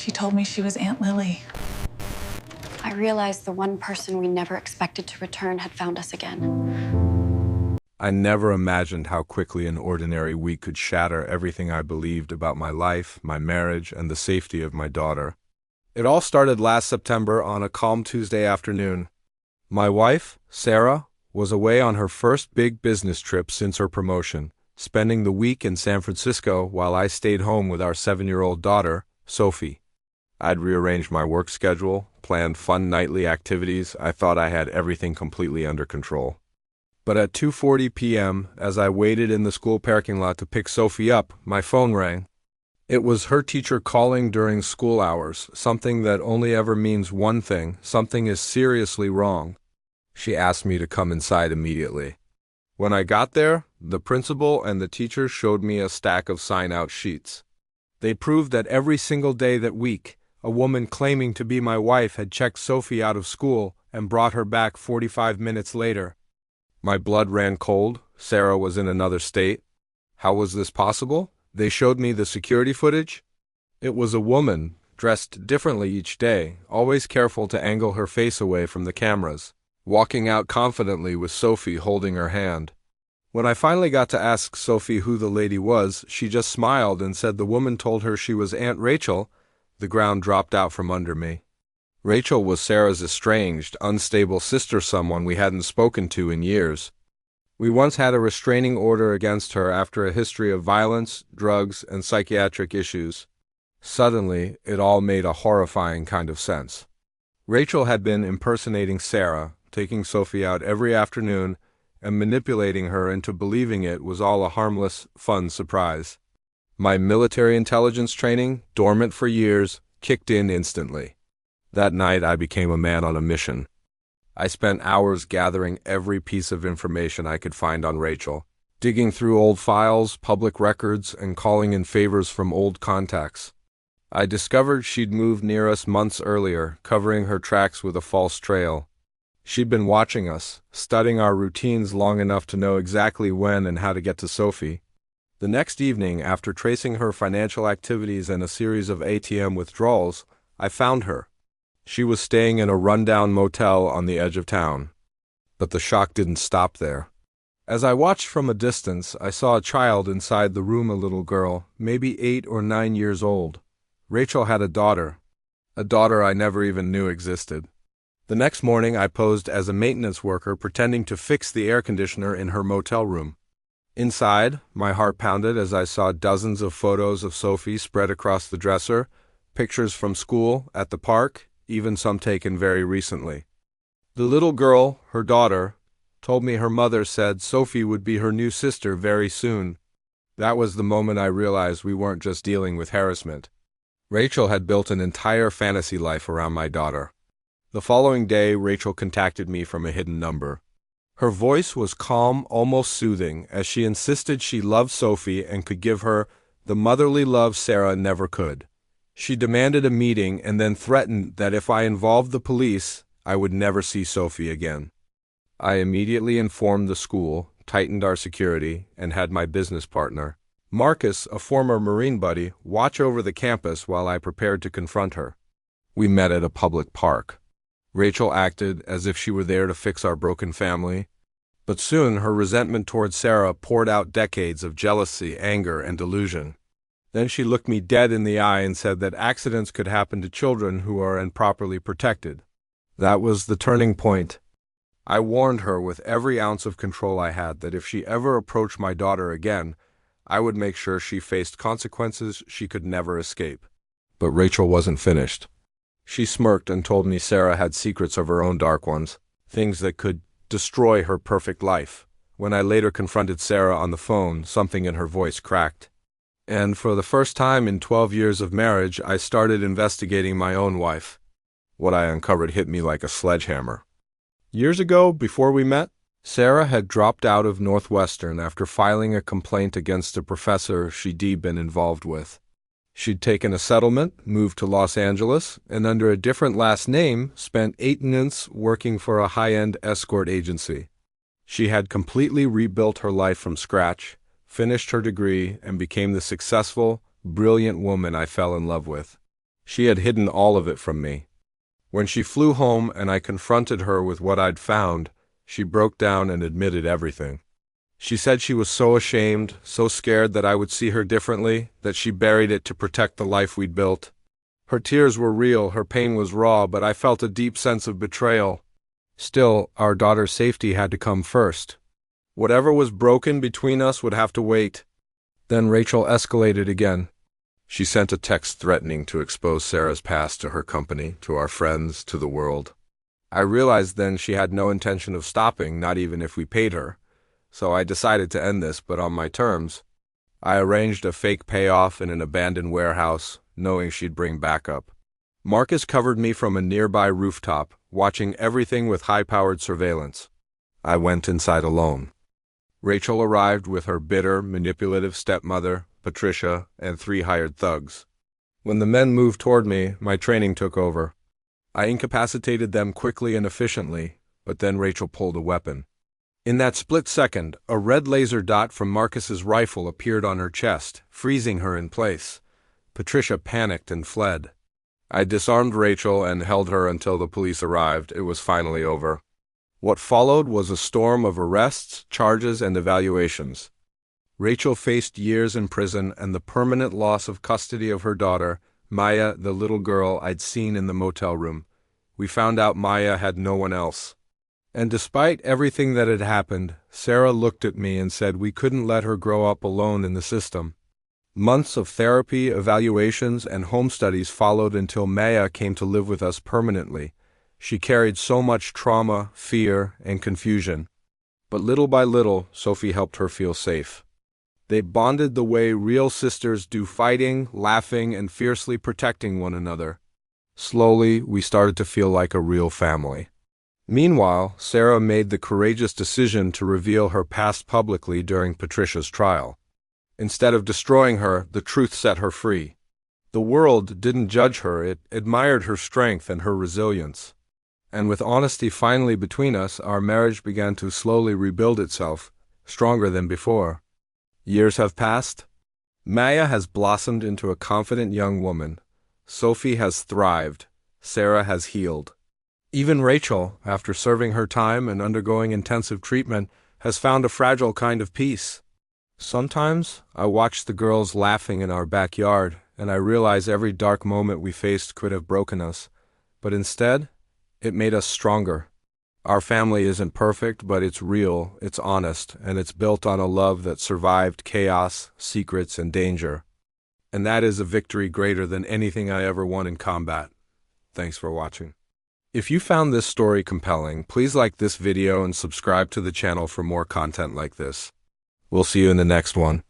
She told me she was Aunt Lily. I realized the one person we never expected to return had found us again. I never imagined how quickly an ordinary week could shatter everything I believed about my life, my marriage, and the safety of my daughter. It all started last September on a calm Tuesday afternoon. My wife, Sarah, was away on her first big business trip since her promotion, spending the week in San Francisco while I stayed home with our 7-year-old daughter, Sophie. I'd rearranged my work schedule, planned fun nightly activities. I thought I had everything completely under control. But at 2:40 p.m., as I waited in the school parking lot to pick Sophie up, my phone rang. It was her teacher calling during school hours, something that only ever means one thing: something is seriously wrong. She asked me to come inside immediately. When I got there, the principal and the teacher showed me a stack of sign-out sheets. They proved that every single day that week, a woman claiming to be my wife had checked Sophie out of school and brought her back 45 minutes later. My blood ran cold. Sarah was in another state. How was this possible? They showed me the security footage. It was a woman, dressed differently each day, always careful to angle her face away from the cameras, walking out confidently with Sophie holding her hand. When I finally got to ask Sophie who the lady was, she just smiled and said the woman told her she was Aunt Rachel. The ground dropped out from under me. Rachel was Sarah's estranged, unstable sister, someone we hadn't spoken to in years. We once had a restraining order against her after a history of violence, drugs, and psychiatric issues. Suddenly, it all made a horrifying kind of sense. Rachel had been impersonating Sarah, taking Sophie out every afternoon, and manipulating her into believing it was all a harmless, fun surprise. My military intelligence training, dormant for years, kicked in instantly. That night, I became a man on a mission. I spent hours gathering every piece of information I could find on Rachel, digging through old files, public records, and calling in favors from old contacts. I discovered she'd moved near us months earlier, covering her tracks with a false trail. She'd been watching us, studying our routines long enough to know exactly when and how to get to Sophie. The next evening, after tracing her financial activities and a series of ATM withdrawals, I found her. She was staying in a rundown motel on the edge of town. But the shock didn't stop there. As I watched from a distance, I saw a child inside the room, a little girl, maybe 8 or 9 years old. Rachel had a daughter I never even knew existed. The next morning, I posed as a maintenance worker pretending to fix the air conditioner in her motel room. Inside, my heart pounded as I saw dozens of photos of Sophie spread across the dresser, pictures from school, at the park, even some taken very recently. The little girl, her daughter, told me her mother said Sophie would be her new sister very soon. That was the moment I realized we weren't just dealing with harassment. Rachel had built an entire fantasy life around my daughter. The following day, Rachel contacted me from a hidden number. Her voice was calm, almost soothing, as she insisted she loved Sophie and could give her the motherly love Sarah never could. She demanded a meeting and then threatened that if I involved the police, I would never see Sophie again. I immediately informed the school, tightened our security, and had my business partner, Marcus, a former Marine buddy, watch over the campus while I prepared to confront her. We met at a public park. Rachel acted as if she were there to fix our broken family, but soon her resentment towards Sarah poured out decades of jealousy, anger, and delusion. Then she looked me dead in the eye and said that accidents could happen to children who are improperly protected. That was the turning point. I warned her with every ounce of control I had that if she ever approached my daughter again, I would make sure she faced consequences she could never escape. But Rachel wasn't finished. She smirked and told me Sarah had secrets of her own dark ones, things that could destroy her perfect life. When I later confronted Sarah on the phone, something in her voice cracked. And for the first time in 12 years of marriage, I started investigating my own wife. What I uncovered hit me like a sledgehammer. Years ago, before we met, Sarah had dropped out of Northwestern after filing a complaint against a professor she'd been involved with. She'd taken a settlement, moved to Los Angeles, and under a different last name, spent 8 months working for a high-end escort agency. She had completely rebuilt her life from scratch, finished her degree, and became the successful, brilliant woman I fell in love with. She had hidden all of it from me. When she flew home and I confronted her with what I'd found, she broke down and admitted everything. She said she was so ashamed, so scared that I would see her differently, that she buried it to protect the life we'd built. Her tears were real, her pain was raw, but I felt a deep sense of betrayal. Still, our daughter's safety had to come first. Whatever was broken between us would have to wait. Then Rachel escalated again. She sent a text threatening to expose Sarah's past to her company, to our friends, to the world. I realized then she had no intention of stopping, not even if we paid her. So I decided to end this, but on my terms. I arranged a fake payoff in an abandoned warehouse, knowing she'd bring backup. Marcus covered me from a nearby rooftop, watching everything with high-powered surveillance. I went inside alone. Rachel arrived with her bitter, manipulative stepmother, Patricia, and 3 hired thugs. When the men moved toward me, my training took over. I incapacitated them quickly and efficiently, but then Rachel pulled a weapon. In that split second, a red laser dot from Marcus's rifle appeared on her chest, freezing her in place. Patricia panicked and fled. I disarmed Rachel and held her until the police arrived. It was finally over. What followed was a storm of arrests, charges, and evaluations. Rachel faced years in prison and the permanent loss of custody of her daughter, Maya, the little girl I'd seen in the motel room. We found out Maya had no one else. And despite everything that had happened, Sarah looked at me and said we couldn't let her grow up alone in the system. Months of therapy, evaluations, and home studies followed until Maya came to live with us permanently. She carried so much trauma, fear, and confusion. But little by little, Sophie helped her feel safe. They bonded the way real sisters do, fighting, laughing, and fiercely protecting one another. Slowly, we started to feel like a real family. Meanwhile, Sarah made the courageous decision to reveal her past publicly during Patricia's trial. Instead of destroying her, the truth set her free. The world didn't judge her, it admired her strength and her resilience. And with honesty finally between us, our marriage began to slowly rebuild itself, stronger than before. Years have passed. Maya has blossomed into a confident young woman. Sophie has thrived. Sarah has healed. Even Rachel, after serving her time and undergoing intensive treatment, has found a fragile kind of peace. Sometimes I watch the girls laughing in our backyard, and I realize every dark moment we faced could have broken us. But instead, it made us stronger. Our family isn't perfect, but it's real, it's honest, and it's built on a love that survived chaos, secrets, and danger. And that is a victory greater than anything I ever won in combat. Thanks for watching. If you found this story compelling, please like this video and subscribe to the channel for more content like this. We'll see you in the next one.